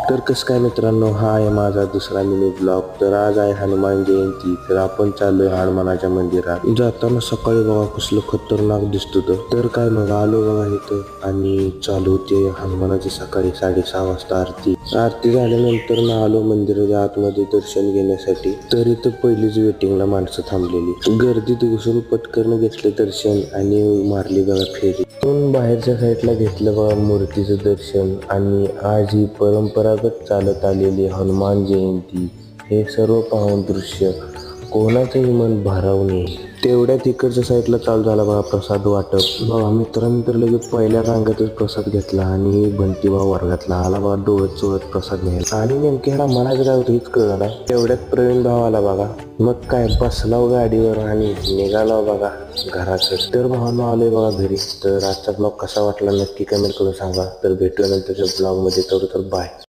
तर कसं काय मित्रांनो, हा आहे माझा दुसरा मिनी ब्लॉग. तर आज आहे हनुमान जयंती. तर आपण चाललोय हनुमानाच्या मंदिरात. जाताना सकाळी बघा कसलं खतरनाक दिसत होतं. तर काय मग आलो बघा इथं आणि चालू होते हनुमानाची सकाळी 6:30 वाजता आरती. आरती झाल्यानंतर ना आलो मंदिराच्या आतमध्ये दर्शन घेण्यासाठी. तर इथं पहिलीच वेटिंगला माणसं थांबलेली. गर्दीत घुसून पटकन घेतलं दर्शन आणि मारली बघा फेरी. पण बाहेरच्या साईडला घेतलं बघा मूर्तीचं दर्शन. आणि आज ही परंपरागत चालत आलेली हनुमान जयंती हे सर्व पाहून दृश्य कोणाचंही मन भारावणे. तेवढ्यात इकडच्या साईडला चालू झाला बघा प्रसाद वाटप. बघा मित्रांनी तर लगेच पहिल्या रांगेतच प्रसाद घेतला आणि बंटीभाऊ वर्गातला आला बघा डोळत चोळत प्रसाद घ्यायला. आणि नेमके ह्याला म्हणायचं काय होतं हेच कळलं नाही. तेवढ्यात प्रवीण भाऊ आला बघा. मग काय बसलाव गाडीवर आणि निघाला बघा घराचं. तर भावानं आलोय बघा घरी. तर आजचा ब्लॉग कसा वाटला नक्की कमेंट करून सांगा. तर भेटूया नंतरच्या ब्लॉग मध्ये. तर बाय.